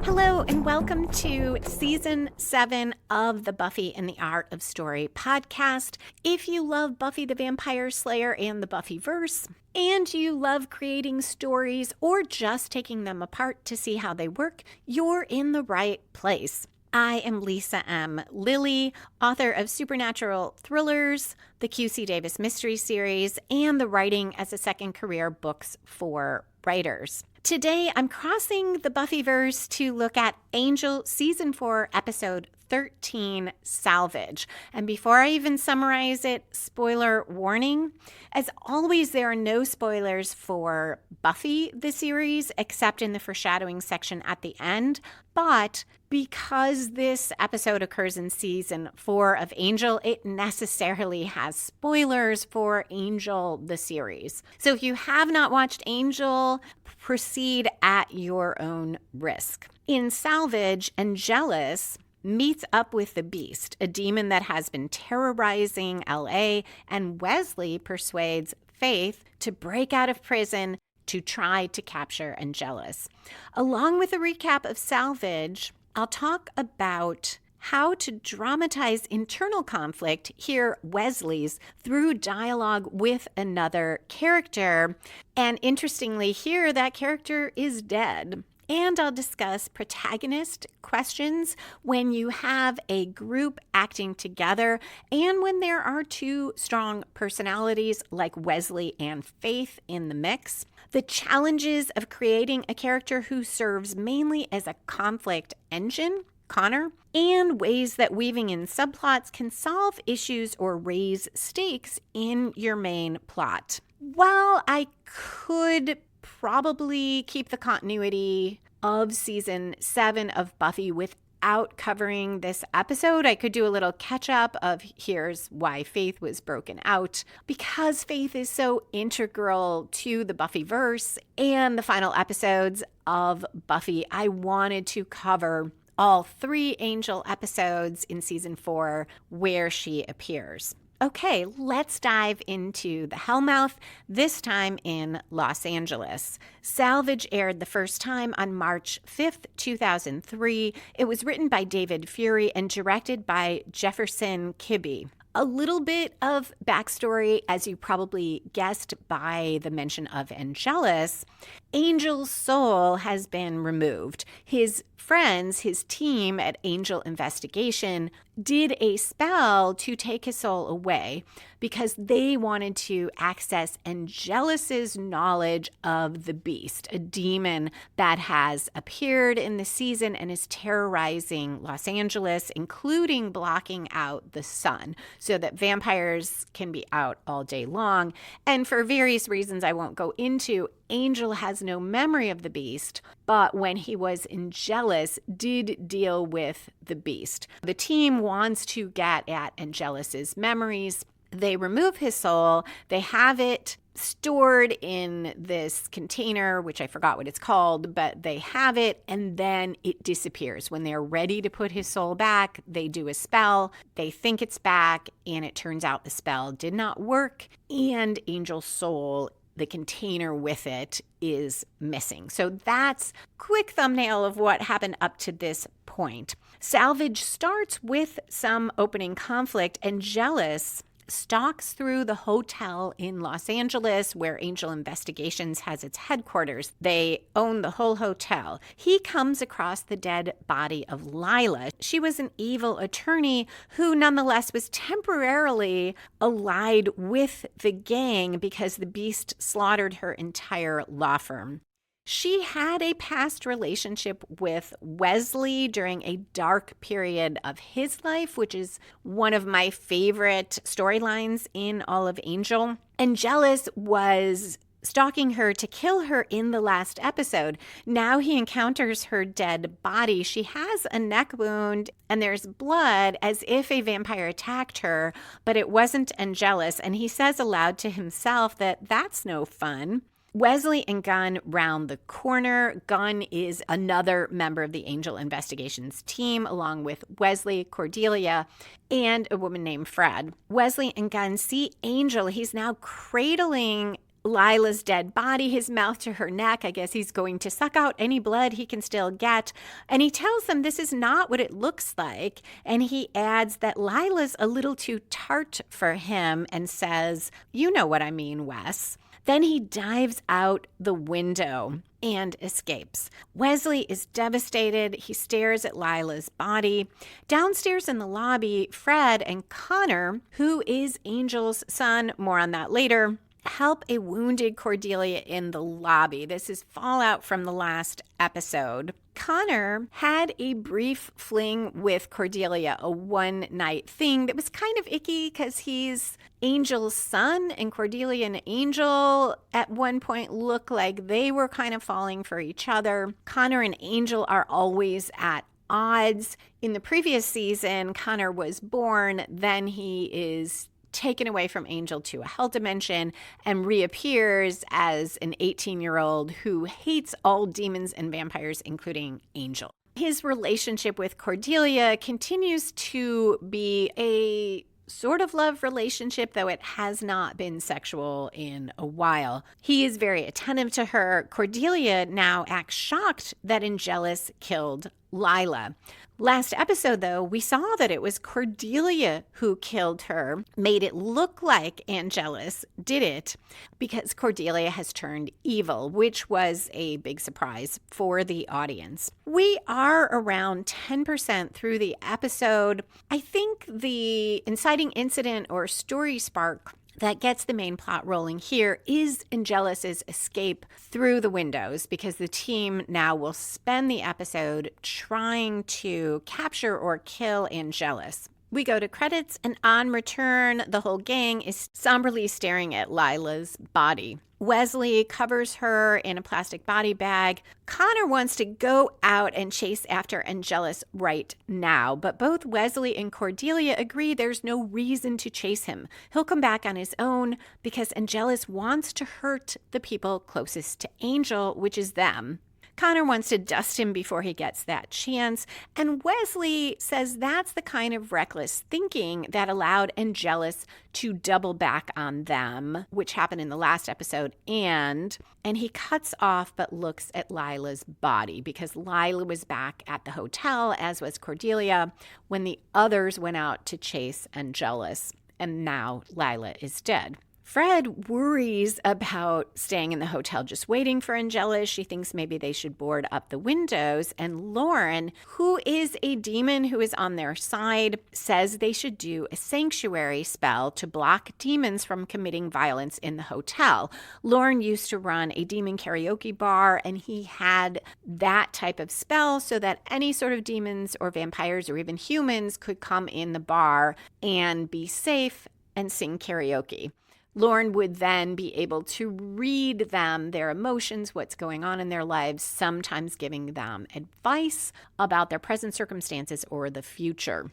Hello, and welcome to Season 7 of the Buffy and the Art of Story podcast. If you love Buffy the Vampire Slayer and the Buffyverse, and you love creating stories or just taking them apart to see how they work, you're in the right place. I am Lisa M. Lilly, author of supernatural thrillers, the QC Davis Mystery Series, and the Writing as a Second Career books for writers. Today, I'm crossing the Buffyverse to look at Angel Season 4, Episode 13, Salvage. And before I even summarize it, spoiler warning. As always, there are no spoilers for Buffy, the series, except in the foreshadowing section at the end. But because this episode occurs in Season 4 of Angel, it necessarily has spoilers for Angel, the series. So if you have not watched Angel, proceed at your own risk. In Salvage, Angelus meets up with the Beast, a demon that has been terrorizing LA, and Wesley persuades Faith to break out of prison to try to capture Angelus. Along with a recap of Salvage, I'll talk about how to dramatize internal conflict, here Wesley's, through dialogue with another character. And interestingly, here that character is dead. And I'll discuss protagonist questions when you have a group acting together and when there are two strong personalities like Wesley and Faith in the mix. The challenges of creating a character who serves mainly as a conflict engine, Connor, and ways that weaving in subplots can solve issues or raise stakes in your main plot. While I could probably keep the continuity of Season 7 of Buffy without covering this episode, I could do a little catch-up of here's why Faith was broken out. Because Faith is so integral to the Buffyverse and the final episodes of Buffy, I wanted to cover all 3 Angel episodes in Season 4 where she appears. Okay, let's dive into the Hellmouth, this time in Los Angeles. Salvage aired the first time on March 5th, 2003. It was written by David Fury and directed by Jefferson Kibbe. A little bit of backstory, as you probably guessed by the mention of Angelus. Angel's soul has been removed. His friends, his team at Angel Investigation, did a spell to take his soul away because they wanted to access Angelus's knowledge of the Beast, a demon that has appeared in the season and is terrorizing Los Angeles, including blocking out the sun so that vampires can be out all day long. And for various reasons I won't go into, Angel has no memory of the Beast, but when he was Angelus, did deal with the Beast. The team wants to get at Angelus's memories. They remove his soul. They have it stored in this container, which I forgot what it's called, but they have it, and then it disappears. When they're ready to put his soul back, they do a spell. They think it's back, and it turns out the spell did not work, and Angel's soul, the container with it, is missing. So that's quick thumbnail of what happened up to this point. Salvage starts with some opening conflict. Angelus stalks through the hotel in Los Angeles where Angel Investigations has its headquarters. They own the whole hotel. He comes across the dead body of Lila. She was an evil attorney who nonetheless was temporarily allied with the gang because the Beast slaughtered her entire law firm. She had a past relationship with Wesley during a dark period of his life, which is one of my favorite storylines in all of Angel. Angelus was stalking her to kill her in the last episode. Now he encounters her dead body. She has a neck wound and there's blood as if a vampire attacked her, but it wasn't Angelus. And he says aloud to himself that that's no fun. Wesley and Gunn round the corner. Gunn is another member of the Angel Investigations team, along with Wesley, Cordelia, and a woman named Fred. Wesley and Gunn see Angel. He's now cradling Lila's dead body, his mouth to her neck. I guess he's going to suck out any blood he can still get. And he tells them this is not what it looks like. And he adds that Lila's a little too tart for him and says, "You know what I mean, Wes." Then he dives out the window and escapes. Wesley is devastated. He stares at Lila's body. Downstairs in the lobby, Fred and Connor, who is Angel's son, more on that later, help a wounded Cordelia in the lobby. This is fallout from the last episode. Connor had a brief fling with Cordelia, a one-night thing that was kind of icky because he's Angel's son, and Cordelia and Angel at one point look like they were kind of falling for each other. Connor and Angel are always at odds. In the previous season, Connor was born, then he is taken away from Angel to a hell dimension and reappears as an 18-year-old who hates all demons and vampires, including Angel. His relationship with Cordelia continues to be a sort of love relationship, though it has not been sexual in a while. He is very attentive to her. Cordelia now acts shocked that Angelus killed Lila. Last episode, though, we saw that it was Cordelia who killed her, made it look like Angelus did it because Cordelia has turned evil, which was a big surprise for the audience. We are around 10% through the episode. I think the inciting incident or story spark that gets the main plot rolling here is Angelus's escape through the windows, because the team now will spend the episode trying to capture or kill Angelus. We go to credits, and on return, the whole gang is somberly staring at Lila's body. Wesley covers her in a plastic body bag. Connor wants to go out and chase after Angelus right now, but both Wesley and Cordelia agree there's no reason to chase him. He'll come back on his own because Angelus wants to hurt the people closest to Angel, which is them. Connor wants to dust him before he gets that chance, and Wesley says that's the kind of reckless thinking that allowed Angelus to double back on them, which happened in the last episode, and he cuts off but looks at Lila's body because Lila was back at the hotel, as was Cordelia, when the others went out to chase Angelus, and now Lila is dead. Fred worries about staying in the hotel just waiting for Angelus. She thinks maybe they should board up the windows. And Lauren, who is a demon who is on their side, says they should do a sanctuary spell to block demons from committing violence in the hotel. Lauren used to run a demon karaoke bar, and he had that type of spell so that any sort of demons or vampires or even humans could come in the bar and be safe and sing karaoke. Lauren would then be able to read them, their emotions, what's going on in their lives, sometimes giving them advice about their present circumstances or the future.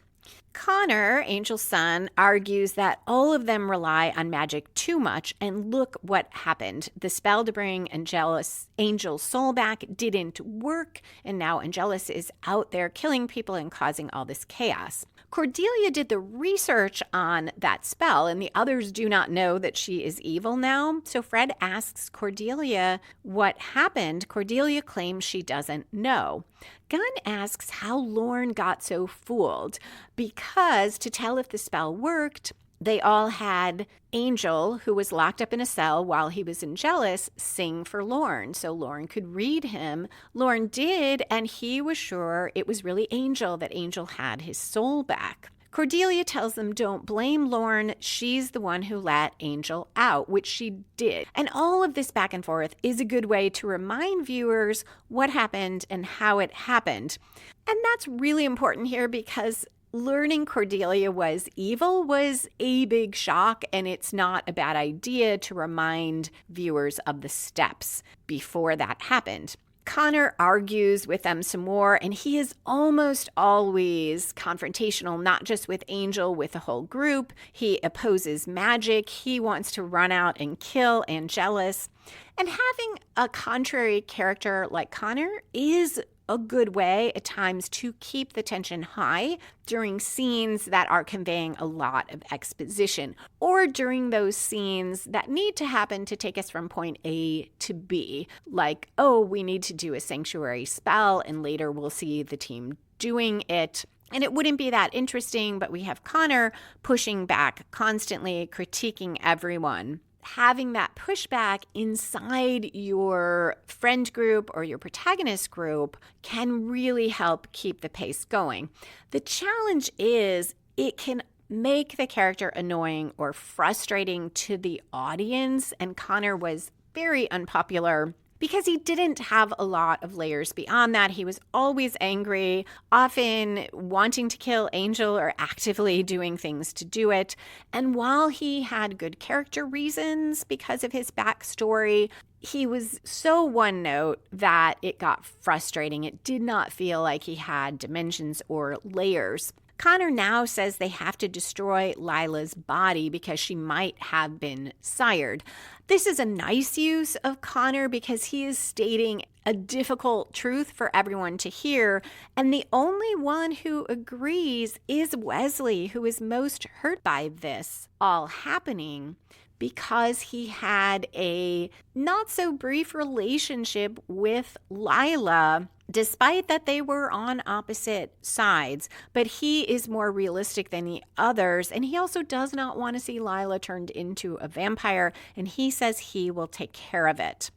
Connor, Angel's son, argues that all of them rely on magic too much, and look what happened. The spell to bring Angel's soul back didn't work, and now Angelus is out there killing people and causing all this chaos. Cordelia did the research on that spell, and the others do not know that she is evil now. So Fred asks Cordelia what happened. Cordelia claims she doesn't know. Gunn asks how Lauren got so fooled, because to tell if the spell worked, they all had Angel, who was locked up in a cell while he was Angelus, sing for Lauren so Lauren could read him. Lauren did, and he was sure it was really Angel, that Angel had his soul back. Cordelia tells them don't blame Lauren. She's the one who let Angel out, which she did. And all of this back and forth is a good way to remind viewers what happened and how it happened. And that's really important here because learning Cordelia was evil was a big shock, and it's not a bad idea to remind viewers of the steps before that happened. Connor argues with them some more, and he is almost always confrontational, not just with Angel, with the whole group. He opposes magic. He wants to run out and kill Angelus. And having a contrary character like Connor is a good way at times to keep the tension high during scenes that are conveying a lot of exposition, or during those scenes that need to happen to take us from point A to B, like, oh, we need to do a sanctuary spell, and later we'll see the team doing it. And it wouldn't be that interesting, but we have Connor pushing back constantly, critiquing everyone. Having that pushback inside your friend group or your protagonist group can really help keep the pace going. The challenge is it can make the character annoying or frustrating to the audience, and Connor was very unpopular because he didn't have a lot of layers beyond that. He was always angry, often wanting to kill Angel or actively doing things to do it. And while he had good character reasons because of his backstory, he was so one note that it got frustrating. It did not feel like he had dimensions or layers. Connor now says they have to destroy Lila's body because she might have been sired. This is a nice use of Connor because he is stating a difficult truth for everyone to hear, and the only one who agrees is Wesley, who is most hurt by this all happening because he had a not so brief relationship with Lila, despite that they were on opposite sides. But he is more realistic than the others, and he also does not want to see Lila turned into a vampire, and he says he will take care of it.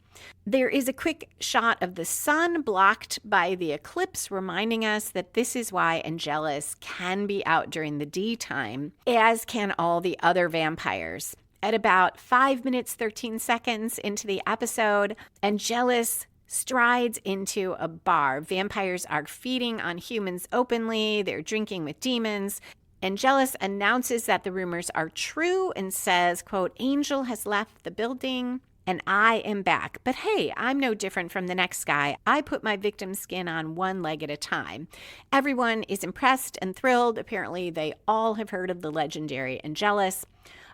There is a quick shot of the sun blocked by the eclipse, reminding us that this is why Angelus can be out during the daytime, as can all the other vampires. At about 5 minutes, 13 seconds into the episode, Angelus strides into a bar. Vampires are feeding on humans openly. They're drinking with demons. Angelus announces that the rumors are true and says, quote, "Angel has left the building and I am back. But hey, I'm no different from the next guy. I put my victim's skin on one leg at a time." Everyone is impressed and thrilled. Apparently, they all have heard of the legendary Angelus.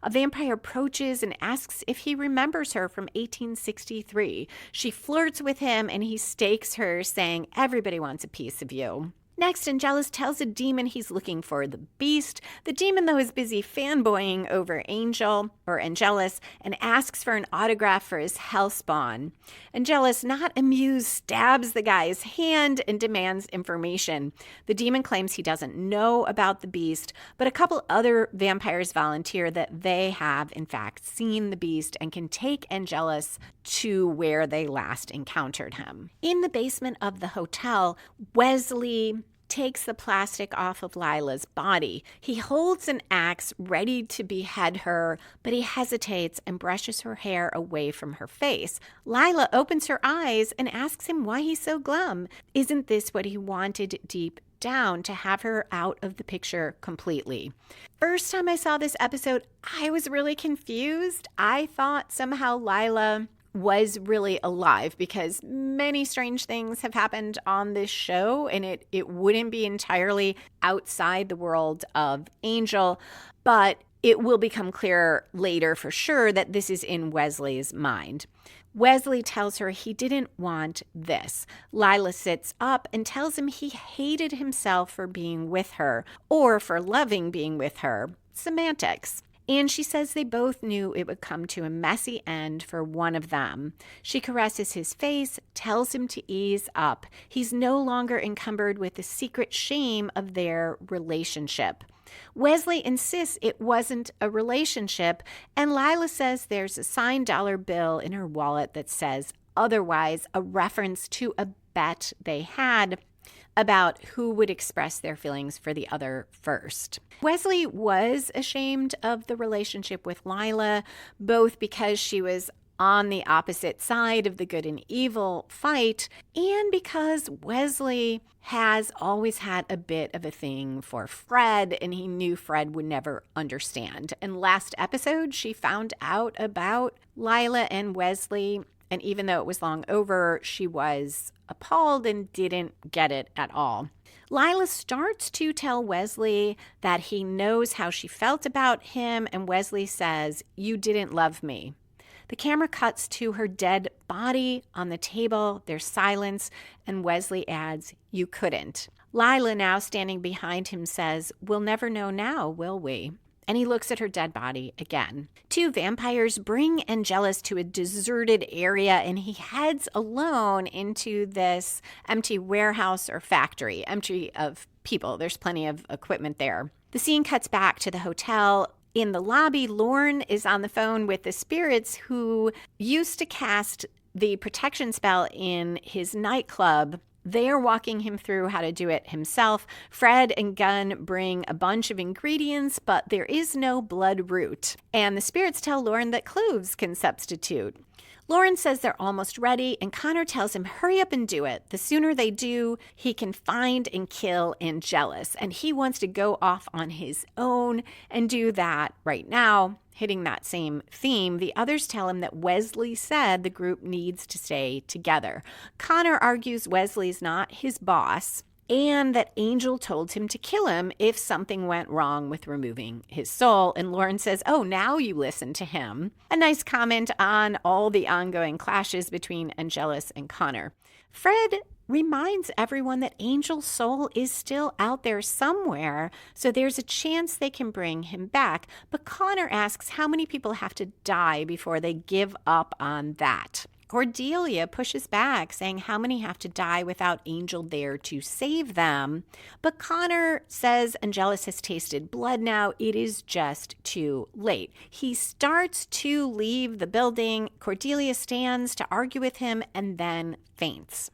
A vampire approaches and asks if he remembers her from 1863. She flirts with him and he stakes her, saying, "Everybody wants a piece of you." Next, Angelus tells a demon he's looking for the beast. The demon, though, is busy fanboying over Angel or Angelus and asks for an autograph for his hellspawn. Angelus, not amused, stabs the guy's hand and demands information. The demon claims he doesn't know about the beast, but a couple other vampires volunteer that they have, in fact, seen the beast and can take Angelus to where they last encountered him. In the basement of the hotel, Wesley takes the plastic off of Lila's body. He holds an axe ready to behead her, but he hesitates and brushes her hair away from her face. Lila opens her eyes and asks him why he's so glum. Isn't this what he wanted deep down, to have her out of the picture completely? First time I saw this episode, I was really confused. I thought somehow Lila was really alive because many strange things have happened on this show, and it wouldn't be entirely outside the world of Angel, but it will become clearer later for sure that this is in Wesley's mind. Wesley tells her he didn't want this. Lila sits up and tells him he hated himself for being with her or for loving being with her. Semantics. And she says they both knew it would come to a messy end for one of them. She caresses his face, tells him to ease up. He's no longer encumbered with the secret shame of their relationship. Wesley insists it wasn't a relationship, and Lila says there's a signed dollar bill in her wallet that says otherwise, a reference to a bet they had about who would express their feelings for the other first. Wesley was ashamed of the relationship with Lila, both because she was on the opposite side of the good and evil fight, and because Wesley has always had a bit of a thing for Fred, and he knew Fred would never understand. And last episode, she found out about Lila and Wesley, and even though it was long over, she was appalled and didn't get it at all. Lila starts to tell Wesley that he knows how she felt about him, and Wesley says, "You didn't love me." The camera cuts to her dead body on the table. There's silence, and Wesley adds, "You couldn't." Lila, now standing behind him, says, "We'll never know now, will we?" And he looks at her dead body again. Two vampires bring Angelus to a deserted area, and he heads alone into this empty warehouse or factory, empty of people. There's plenty of equipment there. The scene cuts back to the hotel. In the lobby, Lorne is on the phone with the spirits who used to cast the protection spell in his nightclub. They're walking him through how to do it himself. Fred and Gunn bring a bunch of ingredients, but there is no blood root. And the spirits tell Lorne that cloves can substitute. Lorne says they're almost ready, and Connor tells him, hurry up and do it. The sooner they do, he can find and kill Angelus. And he wants to go off on his own and do that right now. Hitting that same theme, the others tell him that Wesley said the group needs to stay together. Connor argues Wesley's not his boss and that Angel told him to kill him if something went wrong with removing his soul. And Lorne says, oh, now you listen to him. A nice comment on all the ongoing clashes between Angelus and Connor. Fred reminds everyone that Angel's soul is still out there somewhere, so there's a chance they can bring him back. But Connor asks how many people have to die before they give up on that. Cordelia pushes back, saying how many have to die without Angel there to save them. But Connor says Angelus has tasted blood now. It is just too late. He starts to leave the building. Cordelia stands to argue with him and then faints.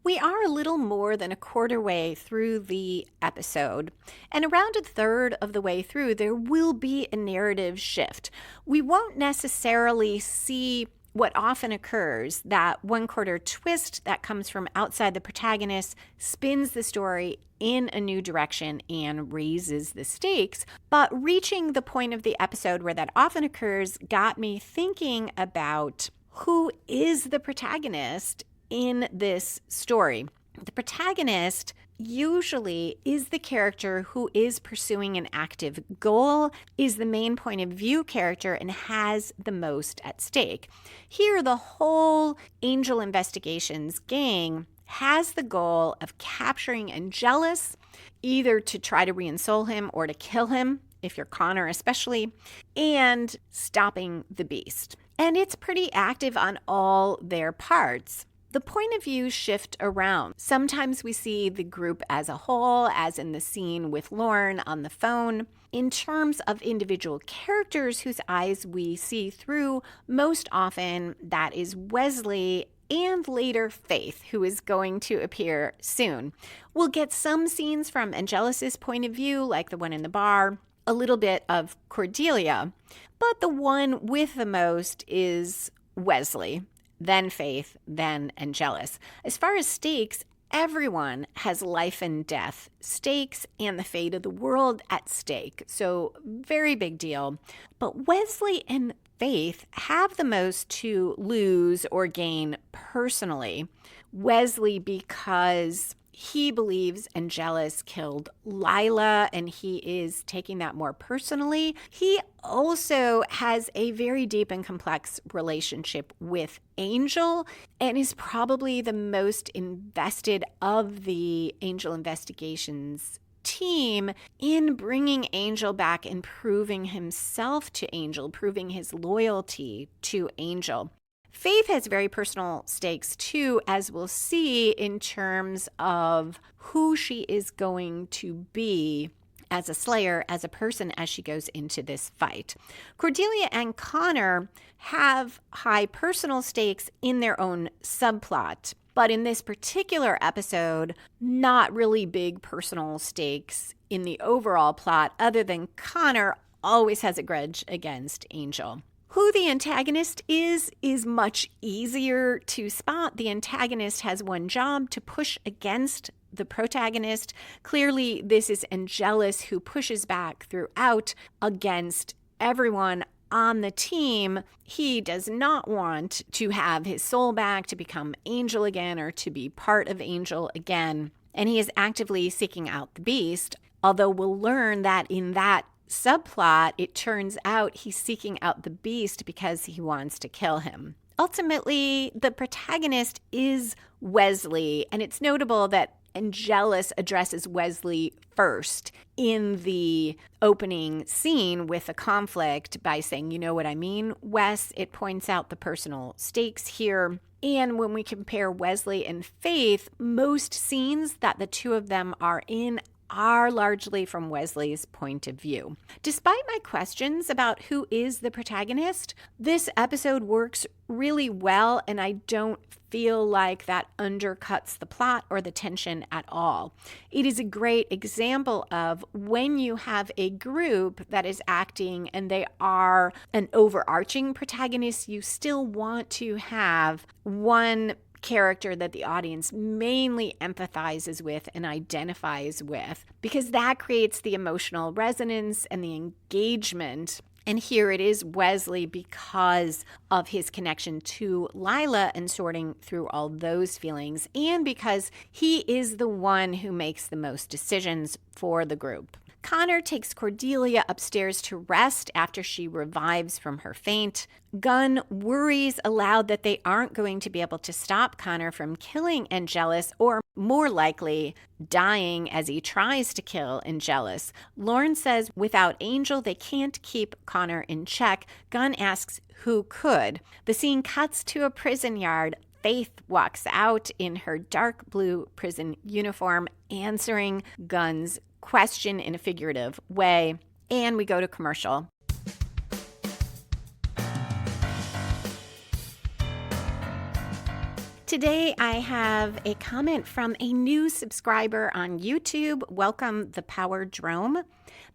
We are a little more than a quarter way through the episode, and around a third of the way through, there will be a narrative shift. We won't necessarily see what often occurs, that one-quarter twist that comes from outside the protagonist spins the story in a new direction and raises the stakes. But reaching the point of the episode where that often occurs got me thinking about who is the protagonist in this story. The protagonist usually is the character who is pursuing an active goal, is the main point of view character, and has the most at stake. Here, the whole Angel Investigations gang has the goal of capturing Angelus, either to try to re-ensoul him or to kill him, if you're Connor especially, and stopping the beast. And it's pretty active on all their parts. The point of view shift around. Sometimes we see the group as a whole, as in the scene with Lorne on the phone. In terms of individual characters whose eyes we see through, most often that is Wesley and later Faith, who is going to appear soon. We'll get some scenes from Angelus's point of view, like the one in the bar, a little bit of Cordelia, but the one with the most is Wesley. Then Faith, then Angelus. As far as stakes, everyone has life and death stakes and the fate of the world at stake. So very big deal. But Wesley and Faith have the most to lose or gain personally. Wesley because he believes Angelus killed Lila, and he is taking that more personally. He also has a very deep and complex relationship with Angel and is probably the most invested of the Angel Investigations team in bringing Angel back and proving himself to Angel, proving his loyalty to Angel. Faith has very personal stakes too, as we'll see in terms of who she is going to be as a slayer, as a person, as she goes into this fight. Cordelia and Connor have high personal stakes in their own subplot, but in this particular episode, not really big personal stakes in the overall plot, other than Connor always has a grudge against Angel. Who the antagonist is much easier to spot. The antagonist has one job: to push against the protagonist. Clearly, this is Angelus, who pushes back throughout against everyone on the team. He does not want to have his soul back, to become Angel again, or to be part of Angel again. And he is actively seeking out the beast, although we'll learn that in that subplot, it turns out he's seeking out the beast because he wants to kill him. Ultimately, the protagonist is Wesley, and it's notable that Angelus addresses Wesley first in the opening scene with a conflict by saying, "You know what I mean, Wes?" It points out the personal stakes here. And when we compare Wesley and Faith, most scenes that the two of them are in are largely from Wesley's point of view. Despite my questions about who is the protagonist, this episode works really well, and I don't feel like that undercuts the plot or the tension at all. It is a great example of when you have a group that is acting and they are an overarching protagonist, you still want to have one character that the audience mainly empathizes with and identifies with, because that creates the emotional resonance and the engagement. And here it is Wesley because of his connection to Lila and sorting through all those feelings, and because he is the one who makes the most decisions for the group. Connor takes Cordelia upstairs to rest after she revives from her faint. Gunn worries aloud that they aren't going to be able to stop Connor from killing Angelus, or more likely, dying as he tries to kill Angelus. Lauren says without Angel, they can't keep Connor in check. Gunn asks who could. The scene cuts to a prison yard. Faith walks out in her dark blue prison uniform, answering Gunn's question in a figurative way, and we go to commercial. Today I have a comment from a new subscriber on YouTube. Welcome, the Power Drome.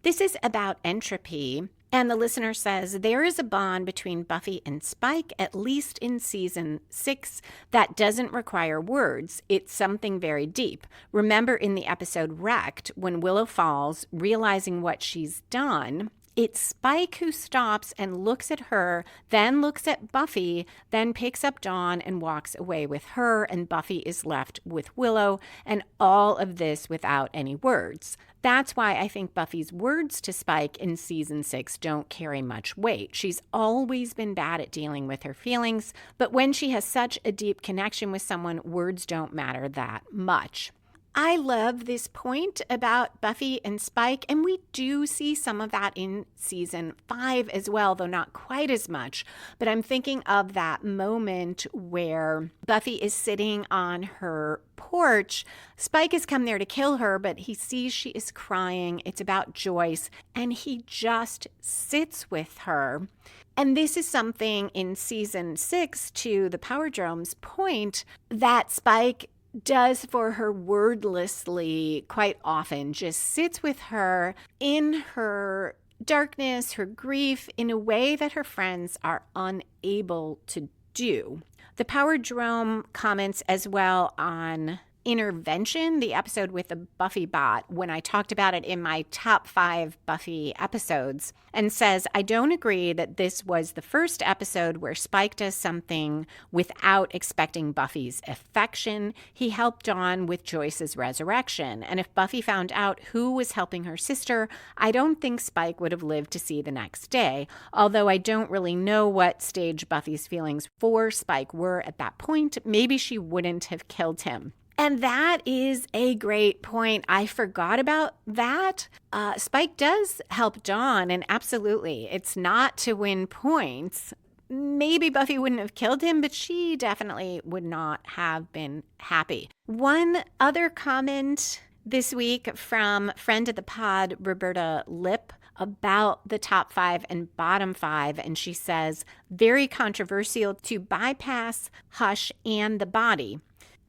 This is about entropy. And the listener says, there is a bond between Buffy and Spike, at least in season 6, that doesn't require words. It's something very deep. Remember in the episode Wrecked, when Willow falls, realizing what she's done, it's Spike who stops and looks at her, then looks at Buffy, then picks up Dawn and walks away with her, and Buffy is left with Willow, and all of this without any words. That's why I think Buffy's words to Spike in season 6 don't carry much weight. She's always been bad at dealing with her feelings, but when she has such a deep connection with someone, words don't matter that much. I love this point about Buffy and Spike, and we do see some of that in season 5 as well, though not quite as much. But I'm thinking of that moment where Buffy is sitting on her porch. Spike has come there to kill her, but he sees she is crying. It's about Joyce, and he just sits with her. And this is something in season 6, to the Power Drome's point, that Spike does for her wordlessly quite often, just sits with her in her darkness, her grief, in a way that her friends are unable to do. The Power Drome comments as well on Intervention, the episode with the Buffy bot, when I talked about it in my top 5 Buffy episodes, and says, I don't agree that this was the first episode where Spike does something without expecting Buffy's affection. He helped Dawn with Joyce's resurrection, and if Buffy found out who was helping her sister, I don't think Spike would have lived to see the next day, although I don't really know what stage Buffy's feelings for Spike were at that point. Maybe she wouldn't have killed him. And that is a great point. I forgot about that. Spike does help Dawn, and absolutely, it's not to win points. Maybe Buffy wouldn't have killed him, but she definitely would not have been happy. One other comment this week from friend of the pod, Roberta Lip, about the top 5 and bottom 5. And she says, very controversial to bypass Hush and the body.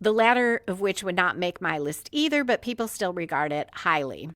The latter of which would not make my list either, but people still regard it highly.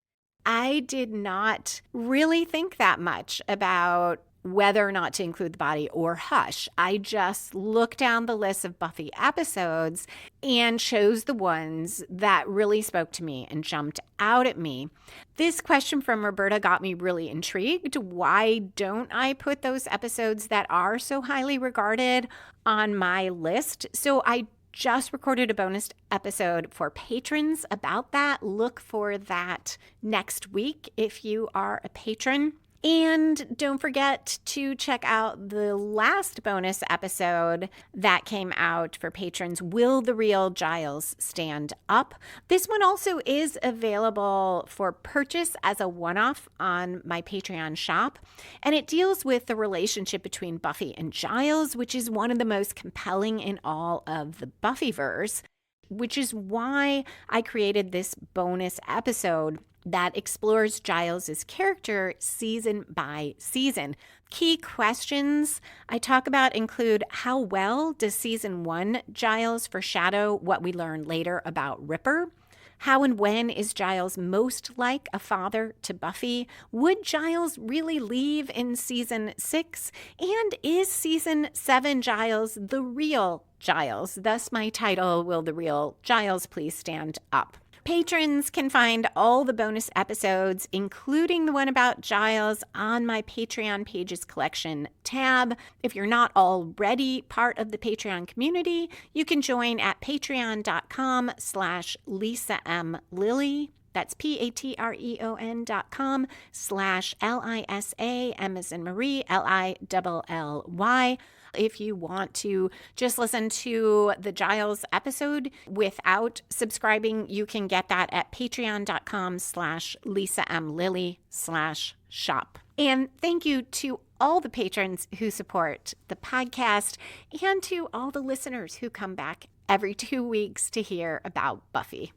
I did not really think that much about whether or not to include the body or Hush. I just looked down the list of Buffy episodes and chose the ones that really spoke to me and jumped out at me. This question from Roberta got me really intrigued. Why don't I put those episodes that are so highly regarded on my list? So I just recorded a bonus episode for patrons about that. Look for that next week if you are a patron. And don't forget to check out the last bonus episode that came out for patrons, Will the Real Giles Stand Up? This one also is available for purchase as a one-off on my Patreon shop. And it deals with the relationship between Buffy and Giles, which is one of the most compelling in all of the Buffyverse, which is why I created this bonus episode that explores Giles' character season by season. Key questions I talk about include: how well does season 1 Giles foreshadow what we learn later about Ripper? How and when is Giles most like a father to Buffy? Would Giles really leave in season 6? And is season 7 Giles the real Giles? Thus my title, Will the Real Giles Please Stand Up? Patrons can find all the bonus episodes, including the one about Giles, on my Patreon Pages Collection tab. If you're not already part of the Patreon community, you can join at patreon.com/Lisa M. Lilly. That's patreon.com/LISA, M as in Marie, LILLY. If you want to just listen to the Giles episode without subscribing, you can get that at patreon.com/Lisa M. Lilly/shop. And thank you to all the patrons who support the podcast and to all the listeners who come back every 2 weeks to hear about Buffy.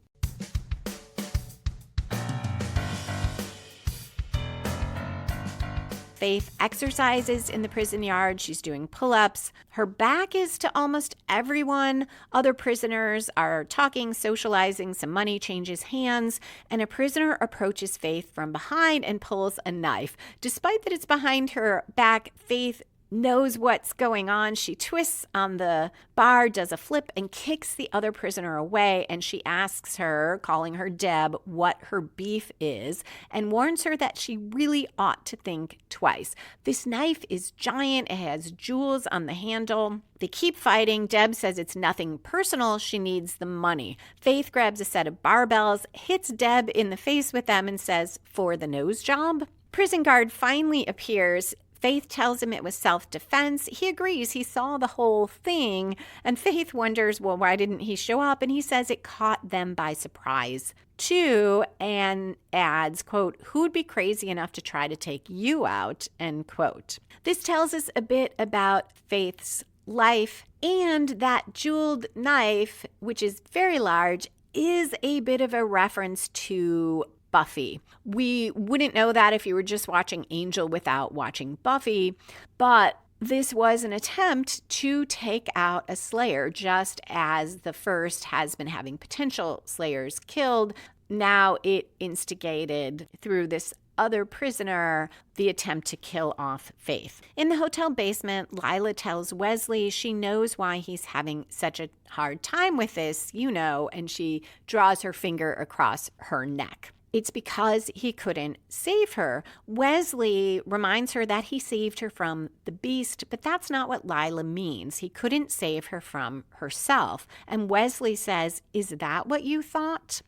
Faith exercises in the prison yard. She's doing pull-ups. Her back is to almost everyone. Other prisoners are talking, socializing. Some money changes hands, and a prisoner approaches Faith from behind and pulls a knife. Despite that it's behind her back, Faith knows what's going on. She twists on the bar, does a flip, and kicks the other prisoner away. And she asks her, calling her Deb, what her beef is, and warns her that she really ought to think twice. This knife is giant. It has jewels on the handle. They keep fighting. Deb says it's nothing personal. She needs the money. Faith grabs a set of barbells, hits Deb in the face with them, and says, for the nose job. Prison guard finally appears. Faith tells him it was self-defense. He agrees. He saw the whole thing. And Faith wonders, well, why didn't he show up? And he says it caught them by surprise, too, and adds, quote, who'd be crazy enough to try to take you out, end quote. This tells us a bit about Faith's life, and that jeweled knife, which is very large, is a bit of a reference to Buffy. We wouldn't know that if you were just watching Angel without watching Buffy, but this was an attempt to take out a Slayer, just as the first has been having potential Slayers killed. Now it instigated, through this other prisoner, the attempt to kill off Faith. In the hotel basement, Lila tells Wesley she knows why he's having such a hard time with this, and she draws her finger across her neck. It's because he couldn't save her. Wesley reminds her that he saved her from the beast, but that's not what Lila means. He couldn't save her from herself. And Wesley says, is that what you thought?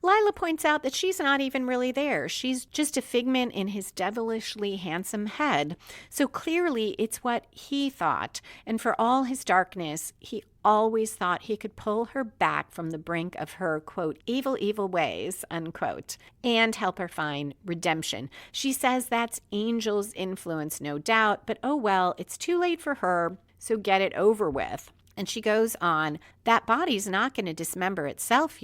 Lila points out that she's not even really there. She's just a figment in his devilishly handsome head. So clearly it's what he thought. And for all his darkness, he always thought he could pull her back from the brink of her, quote, evil, evil ways, unquote, and help her find redemption. She says that's Angel's influence, no doubt, but oh well, it's too late for her, so get it over with. And she goes on, that body's not going to dismember itself,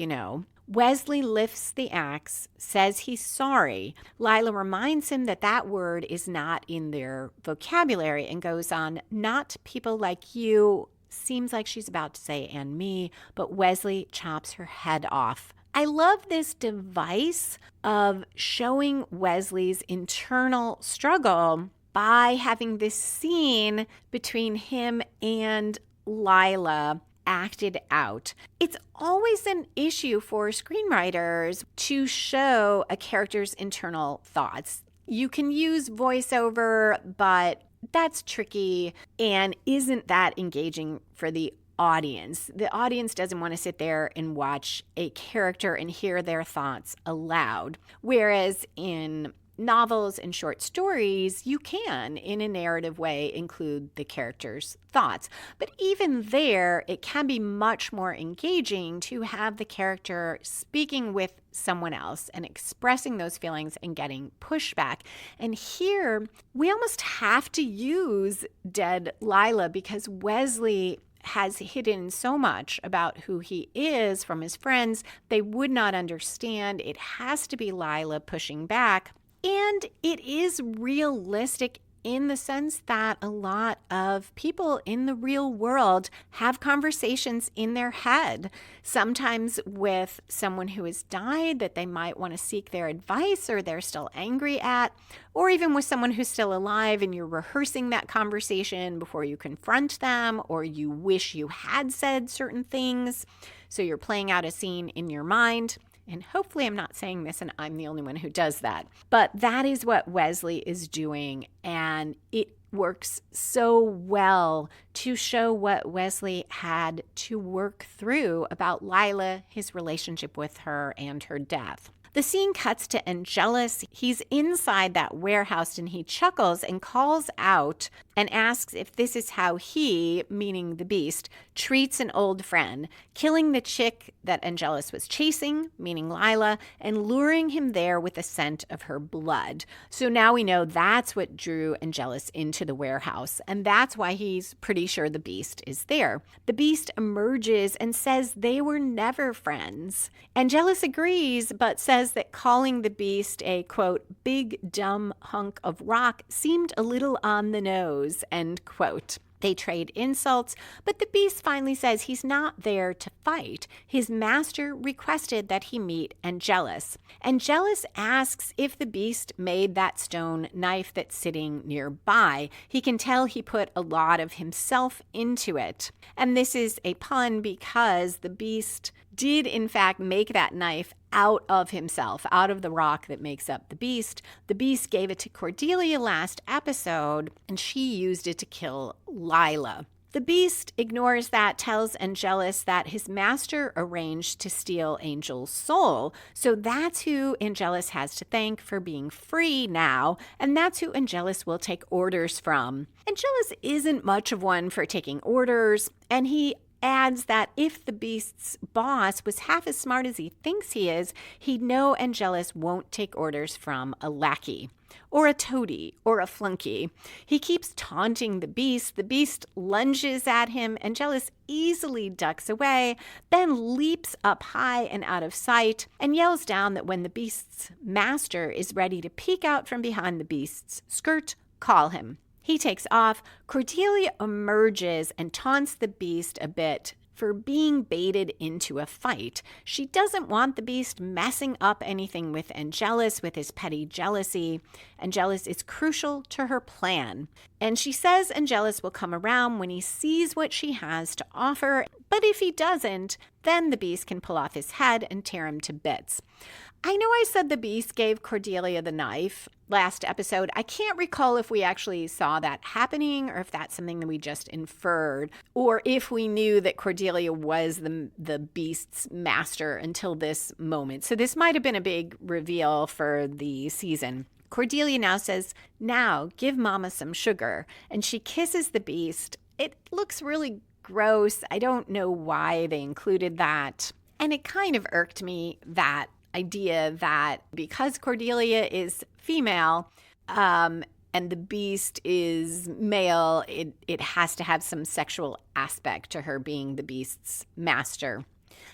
Wesley lifts the axe, says he's sorry. Lila reminds him that that word is not in their vocabulary, and goes on, not people like you. Seems like she's about to say, and me, but Wesley chops her head off. I love this device of showing Wesley's internal struggle by having this scene between him and Lila acted out. It's always an issue for screenwriters to show a character's internal thoughts. You can use voiceover, but that's tricky and isn't that engaging for the audience. The audience doesn't want to sit there and watch a character and hear their thoughts aloud. Whereas in novels and short stories, you can, in a narrative way, include the character's thoughts. But even there, it can be much more engaging to have the character speaking with someone else and expressing those feelings and getting pushback. And here, we almost have to use dead Lila because Wesley has hidden so much about who he is from his friends. They would not understand. It has to be Lila pushing back. And it is realistic in the sense that a lot of people in the real world have conversations in their head, sometimes with someone who has died that they might want to seek their advice or they're still angry at, or even with someone who's still alive and you're rehearsing that conversation before you confront them, or you wish you had said certain things. So you're playing out a scene in your mind. And hopefully I'm not saying this and I'm the only one who does that. But that is what Wesley is doing. And it works so well to show what Wesley had to work through about Lila, his relationship with her, and her death. The scene cuts to Angelus. He's inside that warehouse and he chuckles and calls out and asks if this is how he, meaning the Beast, treats an old friend, killing the chick that Angelus was chasing, meaning Lila, and luring him there with the scent of her blood. So now we know that's what drew Angelus into the warehouse, and that's why he's pretty sure the Beast is there. The Beast emerges and says they were never friends. Angelus agrees, but says that calling the Beast a, quote, big dumb hunk of rock seemed a little on the nose, end quote. They trade insults, but the Beast finally says he's not there to fight. His master requested that he meet Angelus. Angelus asks if the Beast made that stone knife that's sitting nearby. He can tell he put a lot of himself into it. And this is a pun because the Beast did in fact make that knife out of himself, out of the rock that makes up the Beast. The Beast gave it to Cordelia last episode, and she used it to kill Lila. The Beast ignores that, tells Angelus that his master arranged to steal Angel's soul. So that's who Angelus has to thank for being free now, and that's who Angelus will take orders from. Angelus isn't much of one for taking orders, and he adds that if the Beast's boss was half as smart as he thinks he is, he'd know Angelus won't take orders from a lackey or a toady or a flunky. He keeps taunting the Beast. The Beast lunges at him. Angelus easily ducks away, then leaps up high and out of sight and yells down that when the Beast's master is ready to peek out from behind the Beast's skirt, call him. He takes off. Cordelia emerges and taunts the Beast a bit for being baited into a fight. She doesn't want the Beast messing up anything with Angelus with his petty jealousy. Angelus is crucial to her plan. And she says Angelus will come around when he sees what she has to offer. But if he doesn't, then the Beast can pull off his head and tear him to bits. I know I said the Beast gave Cordelia the knife last episode. I can't recall if we actually saw that happening or if that's something that we just inferred, or if we knew that Cordelia was the Beast's master until this moment. So this might have been a big reveal for the season. Cordelia now says, "Now give Mama some sugar," and she kisses the Beast. It looks really gross. I don't know why they included that. And it kind of irked me, that idea that because Cordelia is female and the Beast is male, it has to have some sexual aspect to her being the Beast's master.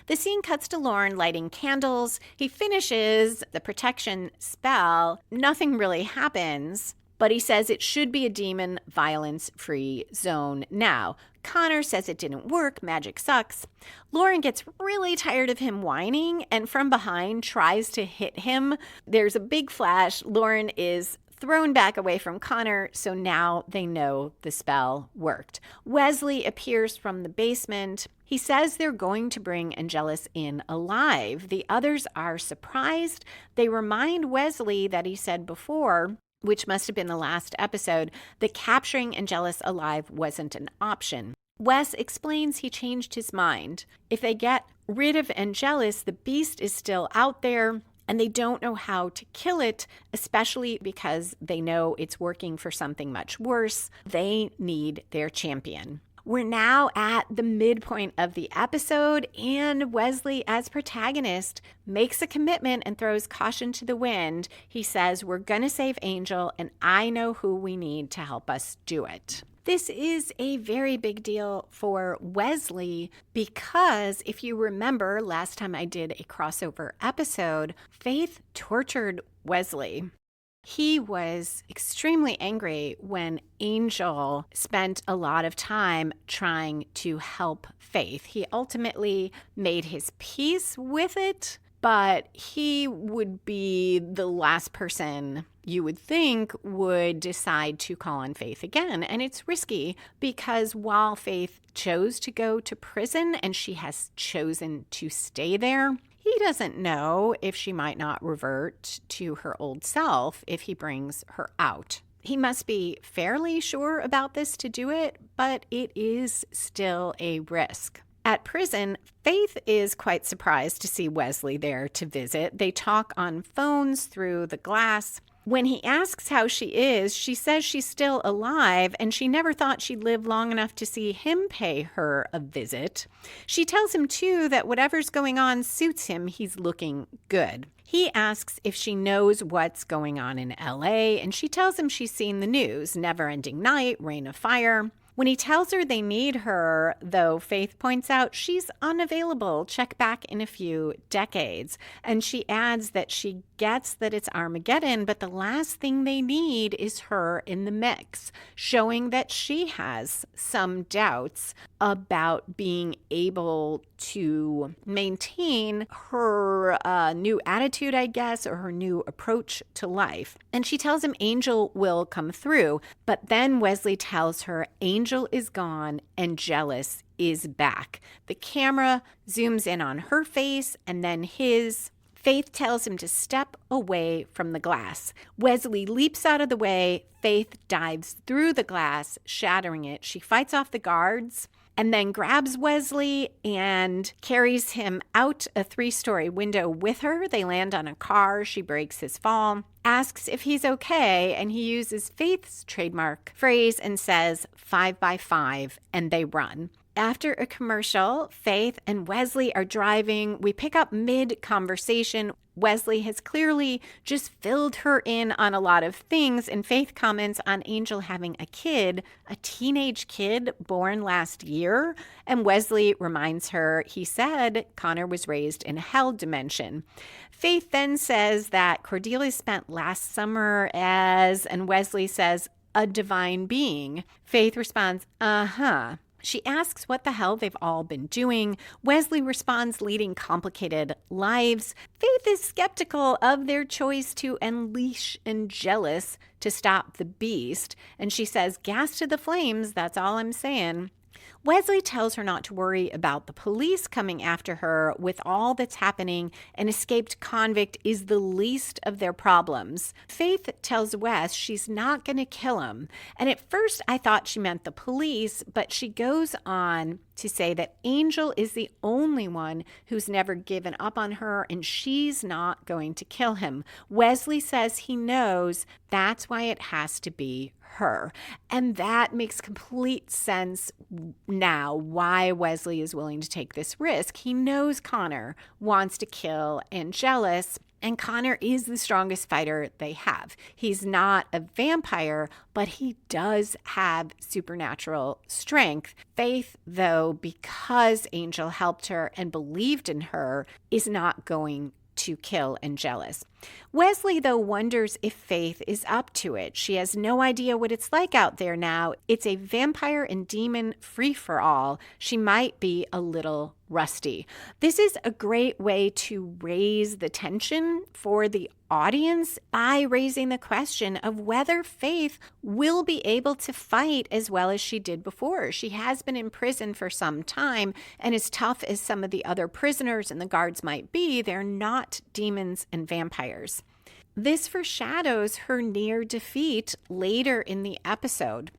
The scene cuts to Lorne lighting candles. He finishes the protection spell. Nothing really happens, but he says it should be a demon violence-free zone now. Connor says it didn't work, magic sucks. Lorne gets really tired of him whining and from behind tries to hit him. There's a big flash. Lorne is thrown back away from Connor, so now they know the spell worked. Wesley appears from the basement. He says they're going to bring Angelus in alive. The others are surprised. They remind Wesley that he said before, which must have been the last episode, that capturing Angelus alive wasn't an option. Wes explains he changed his mind. If they get rid of Angelus, the beast is still out there, and they don't know how to kill it, especially because they know it's working for something much worse. They need their champion. We're now at the midpoint of the episode, and Wesley, as protagonist, makes a commitment and throws caution to the wind. He says, we're going to save Angel, and I know who we need to help us do it. This is a very big deal for Wesley because if you remember last time I did a crossover episode, Faith tortured Wesley. He was extremely angry when Angel spent a lot of time trying to help Faith. He ultimately made his peace with it, but he would be the last person you would think would decide to call on Faith again. And it's risky because while Faith chose to go to prison and she has chosen to stay there, he doesn't know if she might not revert to her old self if he brings her out. He must be fairly sure about this to do it, but it is still a risk. At prison, Faith is quite surprised to see Wesley there to visit. They talk on phones through the glass. When he asks how she is, she says she's still alive and she never thought she'd live long enough to see him pay her a visit. She tells him, too, that whatever's going on suits him. He's looking good. He asks if she knows what's going on in LA, and she tells him she's seen the news, Never Ending Night, Reign of Fire. When he tells her they need her, though, Faith points out she's unavailable. Check back in a few decades. And she adds that she gets that it's Armageddon, but the last thing they need is her in the mix, showing that she has some doubts about being able to maintain her new attitude, I guess, or her new approach to life. And she tells him Angel will come through, but then Wesley tells her Angel is gone and Angelus is back. The camera zooms in on her face and then his. Faith tells him to step away from the glass. Wesley leaps out of the way. Faith dives through the glass, shattering it. She fights off the guards and then grabs Wesley and carries him out a 3-story window with her. They land on a car. She breaks his fall, asks if he's okay, and he uses Faith's trademark phrase and says 5 by 5, and they run. After a commercial, Faith and Wesley are driving. We pick up mid-conversation. Wesley has clearly just filled her in on a lot of things, and Faith comments on Angel having a kid, a teenage kid born last year, and Wesley reminds her he said Connor was raised in a hell dimension. Faith then says that Cordelia spent last summer as, and Wesley says, a divine being. Faith responds, uh-huh. She asks what the hell they've all been doing. Wesley responds, leading complicated lives. Faith is skeptical of their choice to unleash Angelus to stop the beast. And she says, gas to the flames, that's all I'm saying. Wesley tells her not to worry about the police coming after her with all that's happening. An escaped convict is the least of their problems. Faith tells Wes she's not going to kill him. And at first I thought she meant the police, but she goes on to say that Angel is the only one who's never given up on her and she's not going to kill him. Wesley says he knows that's why it has to be her. And that makes complete sense now why Wesley is willing to take this risk. He knows Connor wants to kill Angelus, and Connor is the strongest fighter they have. He's not a vampire, but he does have supernatural strength. Faith, though, because Angel helped her and believed in her, is not going to kill Angelus. Wesley, though, wonders if Faith is up to it. She has no idea what it's like out there now. It's a vampire and demon free-for-all. She might be a little rusty. This is a great way to raise the tension for the audience by raising the question of whether Faith will be able to fight as well as she did before. She has been in prison for some time, and as tough as some of the other prisoners and the guards might be, they're not demons and vampires. This foreshadows her near defeat later in the episode.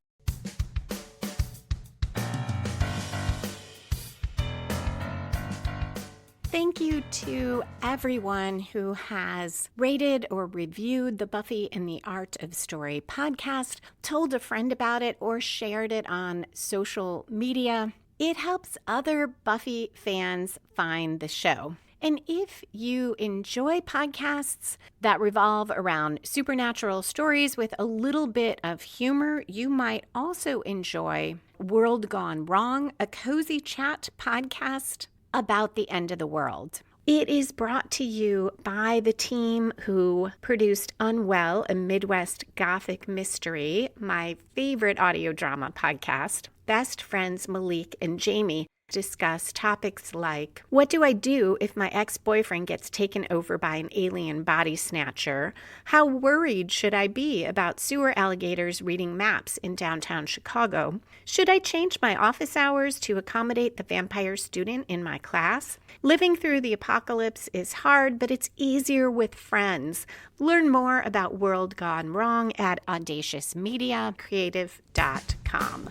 Thank you to everyone who has rated or reviewed the Buffy and the Art of Story podcast, told a friend about it, or shared it on social media. It helps other Buffy fans find the show. And if you enjoy podcasts that revolve around supernatural stories with a little bit of humor, you might also enjoy World Gone Wrong, a cozy chat podcast about the end of the world. It is brought to you by the team who produced Unwell, a Midwest Gothic mystery, my favorite audio drama podcast. Best friends Malik and Jamie discuss topics like, what do I do if my ex-boyfriend gets taken over by an alien body snatcher? How worried should I be about sewer alligators reading maps in downtown Chicago? Should I change my office hours to accommodate the vampire student in my class? Living through the apocalypse is hard, but it's easier with friends. Learn more about World Gone Wrong at audaciousmediacreative.com.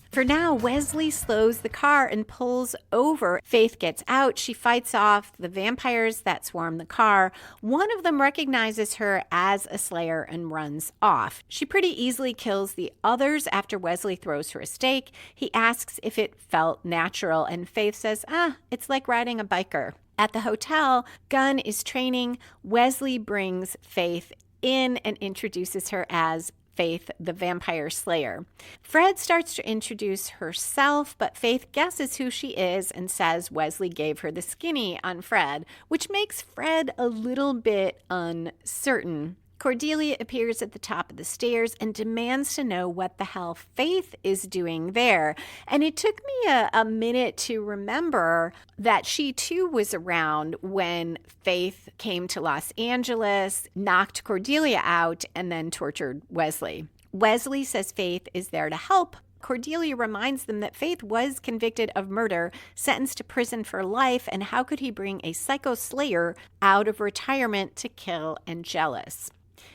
For now, Wesley slows the car and pulls over. Faith gets out. She fights off the vampires that swarm the car. One of them recognizes her as a slayer and runs off. She pretty easily kills the others after Wesley throws her a stake. He asks if it felt natural, and Faith says, it's like riding a biker. At the hotel, Gunn is training. Wesley brings Faith in and introduces her as Faith, the vampire slayer. Fred starts to introduce herself, but Faith guesses who she is and says Wesley gave her the skinny on Fred, which makes Fred a little bit uncertain. Cordelia appears at the top of the stairs and demands to know what the hell Faith is doing there. And it took me a minute to remember that she too was around when Faith came to Los Angeles, knocked Cordelia out, and then tortured Wesley. Wesley says Faith is there to help. Cordelia reminds them that Faith was convicted of murder, sentenced to prison for life, and how could he bring a psycho slayer out of retirement to kill Angelus?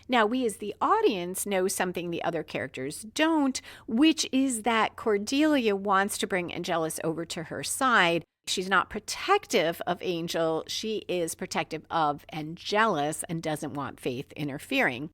Now, we as the audience know something the other characters don't, which is that Cordelia wants to bring Angelus over to her side. She's not protective of Angel. She is protective of Angelus and doesn't want Faith interfering.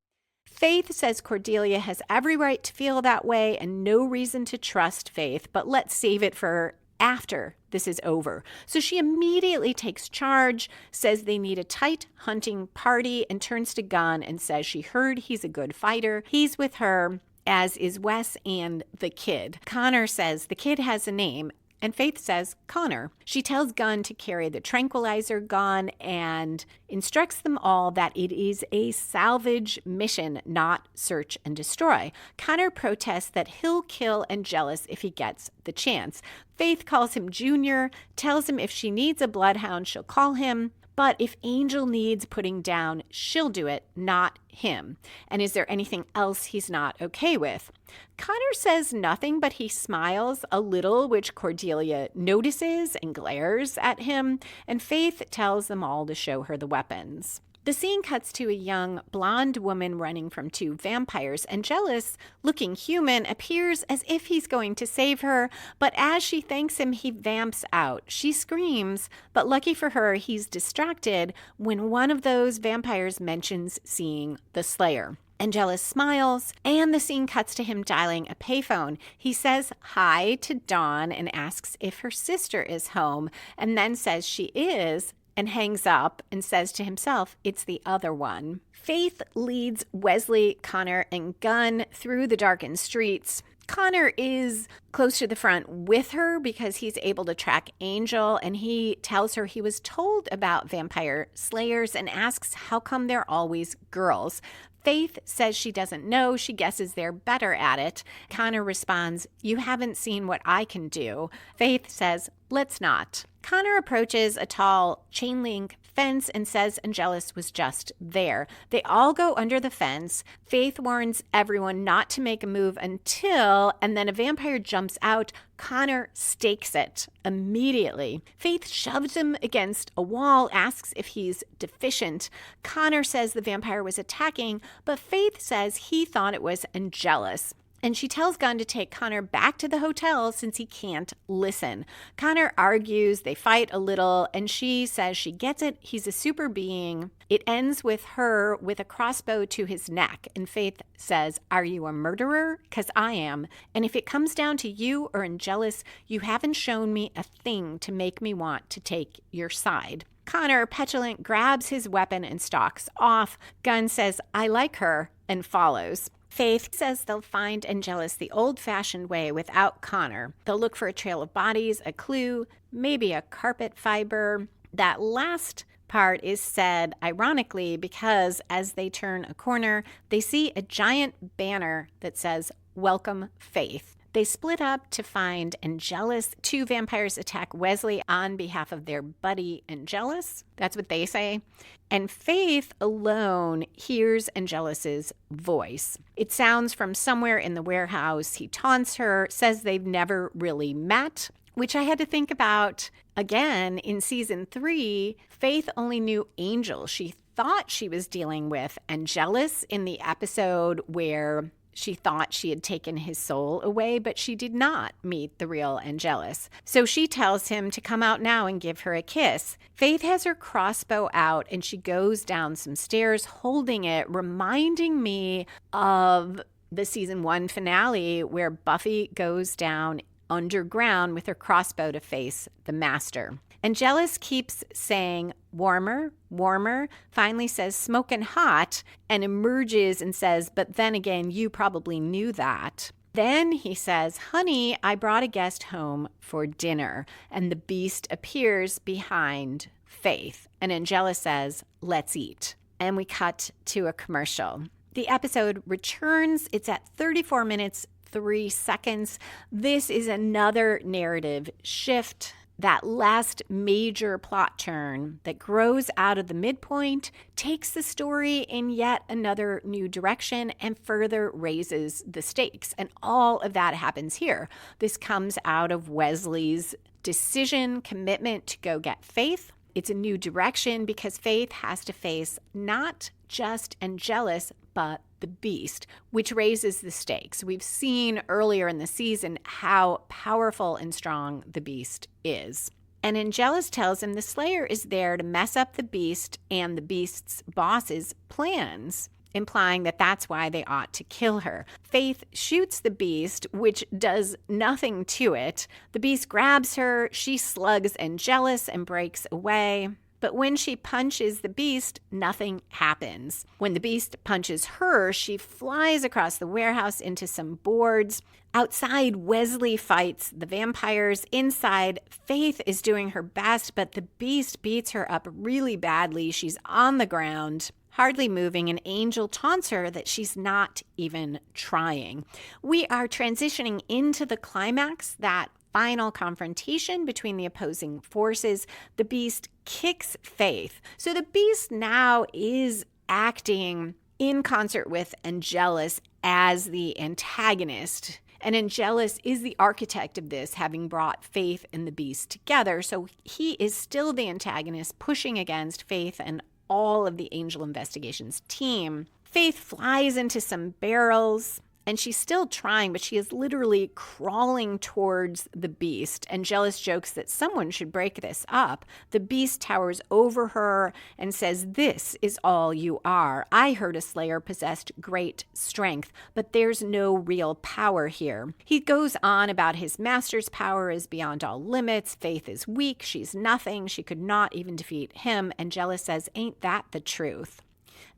Faith says Cordelia has every right to feel that way and no reason to trust Faith, but let's save it for after this is over. So she immediately takes charge, says they need a tight hunting party, and turns to Gunn and says she heard he's a good fighter. He's with her, as is Wes and the kid. Connor says the kid has a name, and Faith says Connor. She tells Gunn to carry the tranquilizer gun and instructs them all that it is a salvage mission, not search and destroy. Connor protests that he'll kill Angelus if he gets the chance. Faith calls him Junior, tells him if she needs a bloodhound, she'll call him. But if Angel needs putting down, she'll do it, not him. And is there anything else he's not okay with? Connor says nothing, but he smiles a little, which Cordelia notices and glares at him. And Faith tells them all to show her the weapons. The scene cuts to a young blonde woman running from two vampires. Angelus, looking human, appears as if he's going to save her, but as she thanks him, he vamps out. She screams, but lucky for her, he's distracted when one of those vampires mentions seeing the Slayer. Angelus smiles, and the scene cuts to him dialing a payphone. He says hi to Dawn and asks if her sister is home, and then says she is, and hangs up and says to himself, it's the other one. Faith leads Wesley, Connor, and Gunn through the darkened streets. Connor is close to the front with her because he's able to track Angel, and he tells her he was told about vampire slayers and asks how come they're always girls. Faith says she doesn't know. She guesses they're better at it. Connor responds, you haven't seen what I can do. Faith says, let's not. Connor approaches a tall chain link fence and says Angelus was just there. They all go under the fence. Faith warns everyone not to make a move until, and then a vampire jumps out. Connor stakes it immediately. Faith shoves him against a wall, asks if he's deficient. Connor says the vampire was attacking, but Faith says he thought it was Angelus. And she tells Gunn to take Connor back to the hotel since he can't listen. Connor argues, they fight a little, and she says she gets it. He's a super being. It ends with her with a crossbow to his neck. And Faith says, "Are you a murderer? 'Cause I am. And if it comes down to you or Angelus, you haven't shown me a thing to make me want to take your side." Connor, petulant, grabs his weapon and stalks off. Gunn says, "I like her," and follows. Faith says they'll find Angelus the old-fashioned way without Connor. They'll look for a trail of bodies, a clue, maybe a carpet fiber. That last part is said ironically because as they turn a corner, they see a giant banner that says, "Welcome, Faith." They split up to find Angelus. 2 vampires attack Wesley on behalf of their buddy Angelus. That's what they say. And Faith alone hears Angelus's voice. It sounds from somewhere in the warehouse. He taunts her, says they've never really met, which I had to think about again in season 3. Faith only knew Angel. She thought she was dealing with Angelus in the episode where she thought she had taken his soul away, but she did not meet the real Angelus. So she tells him to come out now and give her a kiss. Faith has her crossbow out and she goes down some stairs holding it, reminding me of the season 1 finale where Buffy goes down underground with her crossbow to face the master. Angelus keeps saying, "Warmer, warmer," finally says "smokin' hot," and emerges and says, "But then again, you probably knew that." Then he says, "Honey, I brought a guest home for dinner." And the beast appears behind Faith. And Angelus says, "Let's eat." And we cut to a commercial. The episode returns. It's at 34 minutes, 3 seconds. This is another narrative shift. That last major plot turn that grows out of the midpoint takes the story in yet another new direction and further raises the stakes. And all of that happens here. This comes out of Wesley's decision, commitment to go get Faith. It's a new direction because Faith has to face not just Angelus, but the beast, which raises the stakes. We've seen earlier in the season how powerful and strong the beast is. And Angelus tells him the Slayer is there to mess up the beast and the beast's boss's plans, implying that that's why they ought to kill her. Faith shoots the beast, which does nothing to it. The beast grabs her, she slugs Angelus and breaks away. But when she punches the beast, nothing happens. When the beast punches her, she flies across the warehouse into some boards. Outside, Wesley fights the vampires. Inside, Faith is doing her best, but the beast beats her up really badly. She's on the ground, hardly moving, and Angel taunts her that she's not even trying. We are transitioning into the climax, that final confrontation between the opposing forces. The beast kicks Faith. So the beast now is acting in concert with Angelus as the antagonist. And Angelus is the architect of this, having brought Faith and the beast together. So he is still the antagonist, pushing against Faith and all of the Angel Investigations team. Faith flies into some barrels. And she's still trying, but she is literally crawling towards the beast. Angelus jokes that someone should break this up. The beast towers over her and says, "This is all you are. I heard a Slayer possessed great strength, but there's no real power here." He goes on about his master's power is beyond all limits. Faith is weak. She's nothing. She could not even defeat him. Angelus says, "Ain't that the truth?"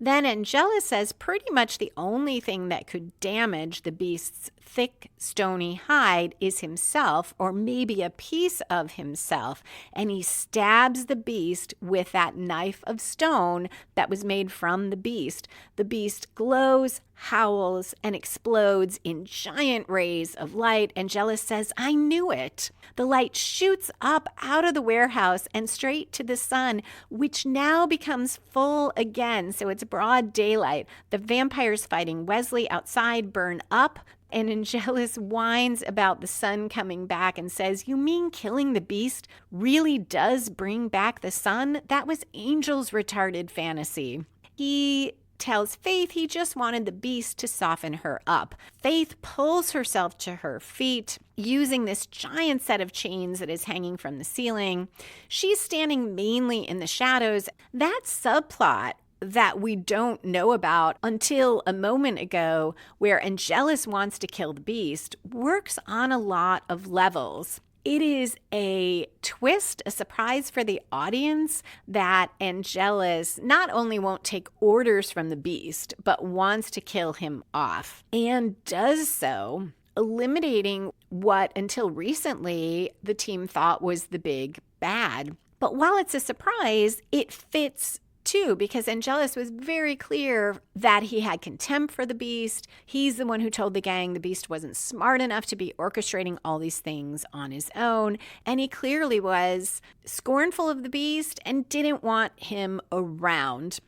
Then Angelus says pretty much the only thing that could damage the beast's thick, stony hide is himself, or maybe a piece of himself. And he stabs the beast with that knife of stone that was made from the beast. The beast glows, howls, and explodes in giant rays of light. Angelus says, "I knew it." The light shoots up out of the warehouse and straight to the sun, which now becomes full again. So it's broad daylight. The vampires fighting Wesley outside burn up. And Angelus whines about the sun coming back and says, "You mean killing the beast really does bring back the sun? That was Angel's retarded fantasy." He tells Faith he just wanted the beast to soften her up. Faith pulls herself to her feet using this giant set of chains that is hanging from the ceiling. She's standing mainly in the shadows. That subplot that we don't know about until a moment ago, where Angelus wants to kill the beast, works on a lot of levels. It is a twist, a surprise for the audience that Angelus not only won't take orders from the beast, but wants to kill him off, and does so, eliminating what until recently the team thought was the big bad. But while it's a surprise, it fits too, because Angelus was very clear that he had contempt for the beast. He's the one who told the gang the beast wasn't smart enough to be orchestrating all these things on his own. And he clearly was scornful of the beast and didn't want him around.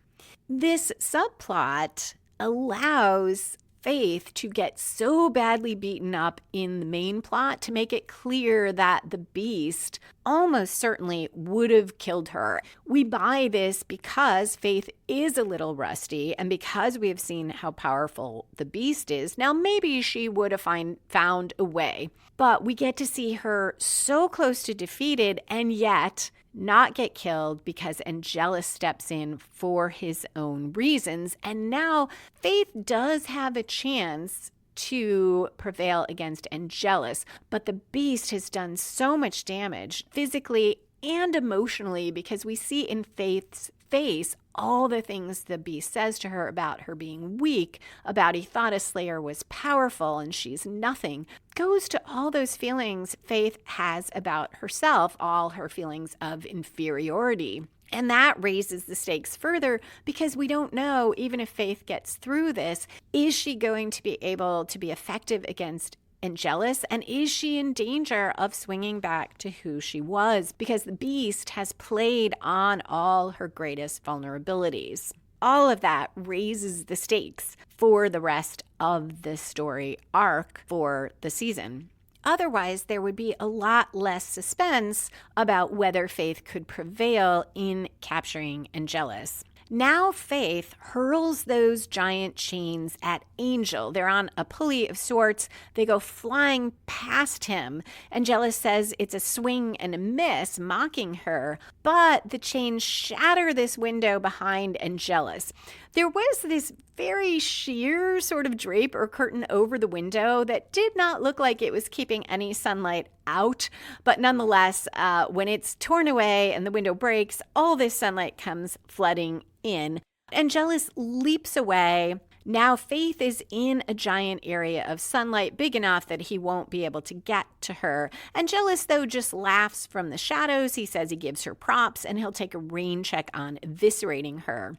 This subplot allows Faith to get so badly beaten up in the main plot to make it clear that the beast almost certainly would have killed her. We buy this because Faith is a little rusty, and because we have seen how powerful the beast is. Now, maybe she would have found a way, but we get to see her so close to defeated and yet not get killed because Angelus steps in for his own reasons. And now Faith does have a chance to prevail against Angelus, but the beast has done so much damage physically and emotionally, because we see in Faith's face all the things the beast says to her about her being weak, about he thought a slayer was powerful and she's nothing. Goes to all those feelings Faith has about herself, all her feelings of inferiority. And that raises the stakes further, because we don't know, even if Faith gets through this, is she going to be able to be effective against Angelus? And is she in danger of swinging back to who she was? Because the beast has played on all her greatest vulnerabilities. All of that raises the stakes for the rest of the story arc for the season. Otherwise, there would be a lot less suspense about whether Faith could prevail in capturing Angelus. Now Faith hurls those giant chains at Angel. They're on a pulley of sorts. They go flying past him. Angelus says it's a swing and a miss, mocking her. But the chains shatter this window behind Angelus. There was this very sheer sort of drape or curtain over the window that did not look like it was keeping any sunlight out. But nonetheless, when it's torn away and the window breaks, all this sunlight comes flooding in. Angelus leaps away. Now Faith is in a giant area of sunlight big enough that he won't be able to get to her. Angelus, though, just laughs from the shadows. He says he gives her props and he'll take a rain check on eviscerating her.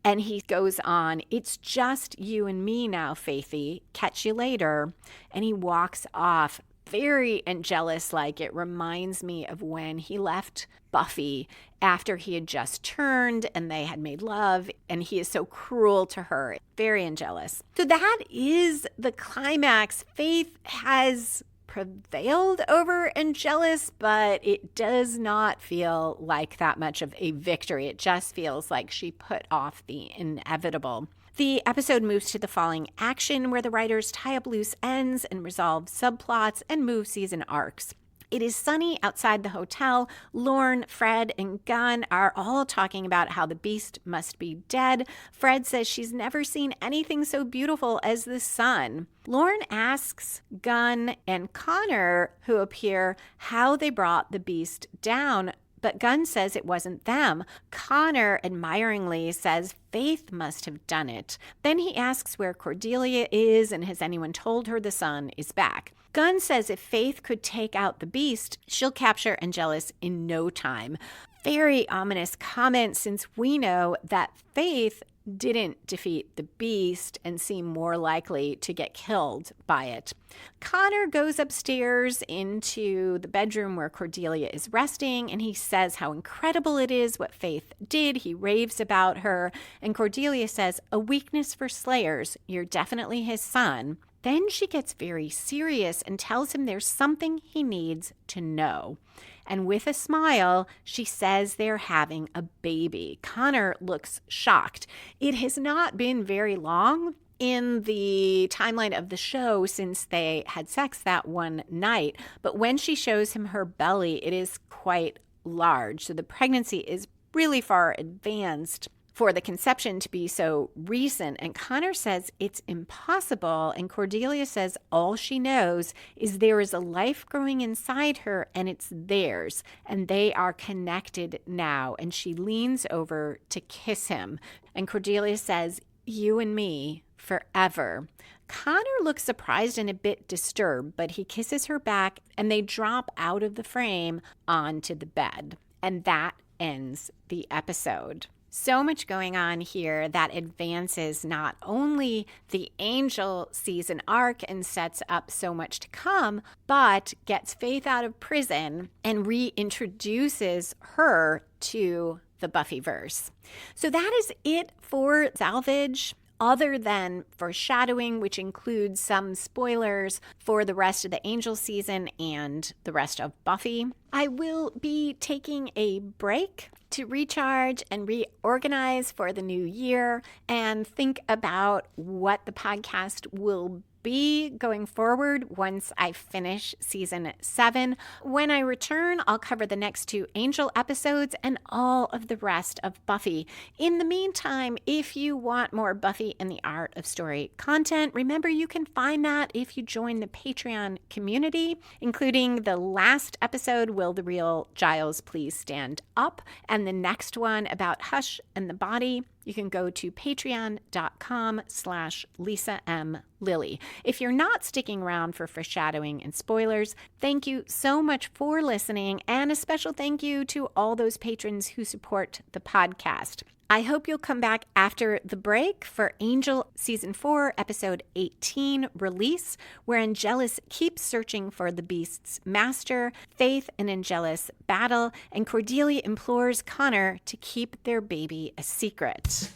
And he goes on, "It's just you and me now, Faithy. Catch you later." And he walks off. Very Angelus-like. It reminds me of when he left Buffy after he had just turned and they had made love, and he is so cruel to her. Very Angelus. So that is the climax. Faith has prevailed over Angelus, but it does not feel like that much of a victory. It just feels like she put off the inevitable. The episode moves to the falling action, where the writers tie up loose ends and resolve subplots and move season arcs. It is sunny outside the hotel. Lorne, Fred, and Gunn are all talking about how the beast must be dead. Fred says she's never seen anything so beautiful as the sun. Lorne asks Gunn and Connor, who appear, how they brought the beast down, but Gunn says it wasn't them. Connor admiringly says Faith must have done it. Then he asks where Cordelia is and has anyone told her the sun is back. Gunn says if Faith could take out the beast, she'll capture Angelus in no time. Very ominous comment, since we know that Faith didn't defeat the beast and seem more likely to get killed by it. Connor goes upstairs into the bedroom where Cordelia is resting, and he says how incredible it is what Faith did. He raves about her, and Cordelia says, "A weakness for slayers. You're definitely his son." then she gets very serious and tells him there's something he needs to know. And with a smile, she says they're having a baby. Connor looks shocked. It has not been very long in the timeline of the show since they had sex that one night. But when she shows him her belly, it is quite large. So the pregnancy is really far advanced for the conception to be so recent. And Connor says it's impossible. And Cordelia says all she knows is there is a life growing inside her and it's theirs. And they are connected now. And she leans over to kiss him. And Cordelia says, "You and me forever." Connor looks surprised and a bit disturbed, but he kisses her back and they drop out of the frame onto the bed. And that ends the episode. So much going on here that advances not only the Angel season arc and sets up so much to come, but gets Faith out of prison and reintroduces her to the Buffyverse. So that is it for Salvage. Other than foreshadowing, which includes some spoilers for the rest of the Angel season and the rest of Buffy, I will be taking a break to recharge and reorganize for the new year and think about what the podcast will be going forward once I finish season 7. When I return, I'll cover the next 2 Angel episodes and all of the rest of Buffy. In the meantime, if you want more Buffy and the Art of Story content, remember you can find that if you join the Patreon community, including the last episode, Will the Real Giles Please Stand Up? And the next one about Hush and the Body. You can go to patreon.com/Lisa M. Lilly. If you're not sticking around for foreshadowing and spoilers, thank you so much for listening, and a special thank you to all those patrons who support the podcast. I hope you'll come back after the break for Angel Season 4, Episode 18 release, where Angelus keeps searching for the Beast's master, Faith and Angelus battle, and Cordelia implores Connor to keep their baby a secret.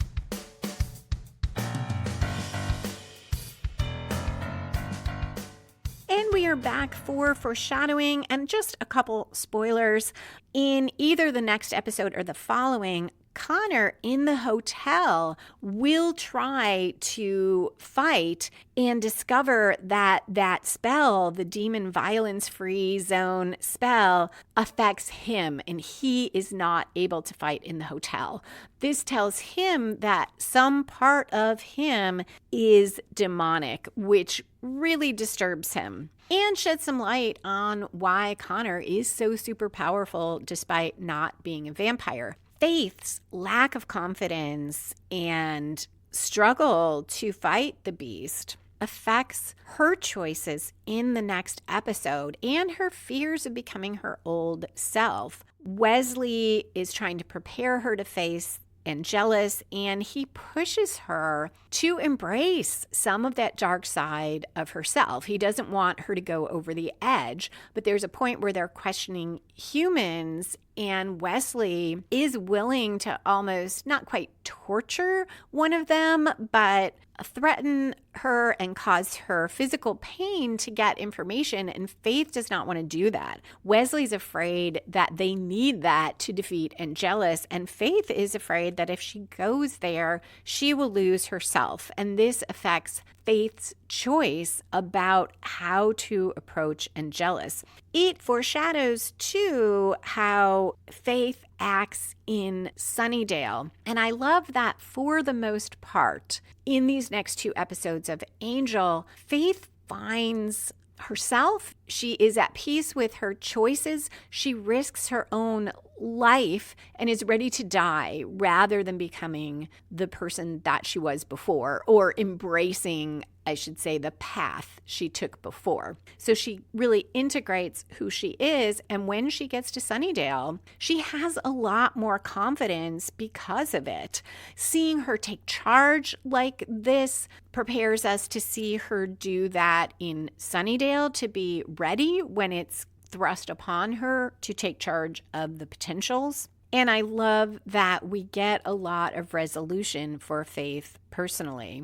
And we are back for foreshadowing and just a couple spoilers. In either the next episode or the following, Connor in the hotel will try to fight and discover that that spell, the demon violence-free zone spell, affects him and he is not able to fight in the hotel. This tells him that some part of him is demonic, which really disturbs him and sheds some light on why Connor is so super powerful despite not being a vampire. Faith's lack of confidence and struggle to fight the beast affects her choices in the next episode and her fears of becoming her old self. Wesley is trying to prepare her to face Angelus, and he pushes her to embrace some of that dark side of herself. He doesn't want her to go over the edge, but there's a point where they're questioning humans, and Wesley is willing to almost not quite torture one of them, but threaten her and cause her physical pain to get information, and Faith does not want to do that. Wesley's afraid that they need that to defeat Angelus, and Faith is afraid that if she goes there, she will lose herself, and this affects Faith's choice about how to approach Angelus. It foreshadows, too, how Faith acts in Sunnydale. And I love that for the most part, in these next 2 episodes of Angel, Faith finds herself. She is at peace with her choices. She risks her own life and is ready to die rather than becoming the person that she was before, or embracing, I should say, the path she took before. So she really integrates who she is, and when she gets to Sunnydale, she has a lot more confidence because of it. Seeing her take charge like this prepares us to see her do that in Sunnydale, to be ready when it's thrust upon her to take charge of the potentials. And I love that we get a lot of resolution for Faith personally.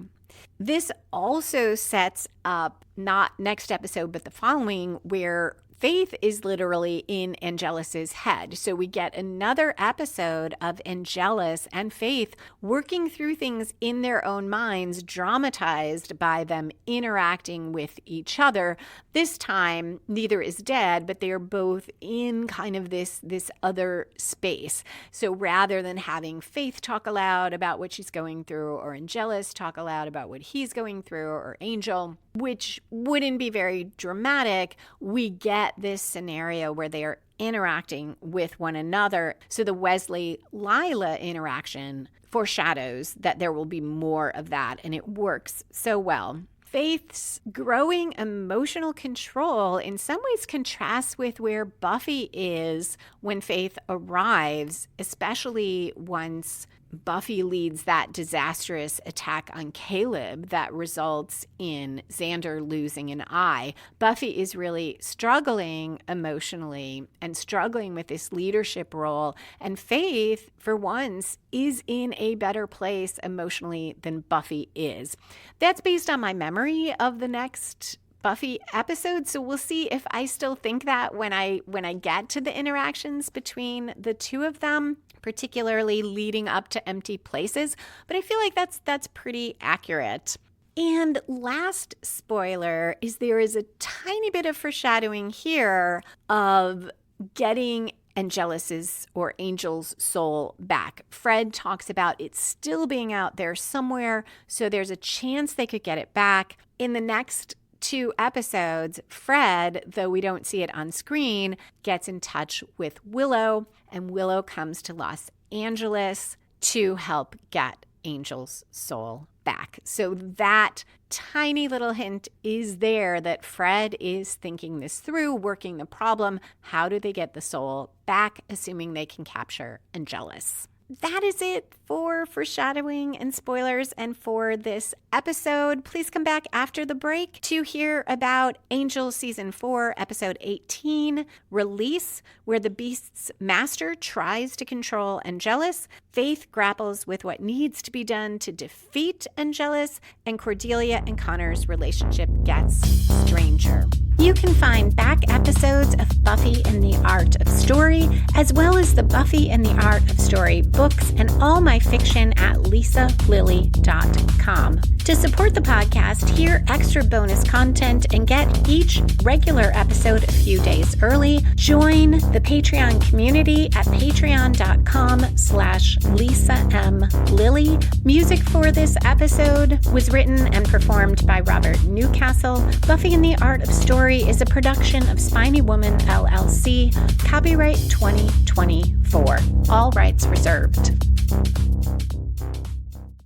This also sets up not next episode, but the following, where Faith is literally in Angelus's head. So we get another episode of Angelus and Faith working through things in their own minds, dramatized by them interacting with each other. This time, neither is dead, but they are both in kind of this other space. So rather than having Faith talk aloud about what she's going through, or Angelus talk aloud about what he's going through, or Angel, which wouldn't be very dramatic, we get this scenario where they are interacting with one another. So the Wesley-Lila interaction foreshadows that there will be more of that, and it works so well. Faith's growing emotional control in some ways contrasts with where Buffy is when Faith arrives, especially once Buffy leads that disastrous attack on Caleb that results in Xander losing an eye. Buffy is really struggling emotionally and struggling with this leadership role. And Faith, for once, is in a better place emotionally than Buffy is. That's based on my memory of the next Buffy episode, so we'll see if I still think that when I get to the interactions between the two of them, particularly leading up to Empty Places, but I feel like that's pretty accurate. And last spoiler is there is a tiny bit of foreshadowing here of getting Angelus's or Angel's soul back. Fred talks about it still being out there somewhere, so there's a chance they could get it back. In the next 2 episodes, Fred, though we don't see it on screen, gets in touch with Willow, and Willow comes to Los Angeles to help get Angel's soul back. So that tiny little hint is there that Fred is thinking this through, working the problem. How do they get the soul back, assuming they can capture Angelus? That is it for foreshadowing and spoilers and for this episode. Please come back after the break to hear about Angel Season 4, Episode 18, Release, where the Beast's master tries to control Angelus. Faith grapples with what needs to be done to defeat Angelus, and Cordelia and Connor's relationship gets stranger. You can find back episodes of Buffy and the Art of Story, as well as the Buffy and the Art of Story books and all my fiction at lisalily.com. To support the podcast, hear extra bonus content, and get each regular episode a few days early, join the Patreon community at patreon.com/LisaMLilly. Music for this episode was written and performed by Robert Newcastle. Buffy and the Art of Story is a production of Spiny Woman, LLC. Copyright 2024. All rights reserved.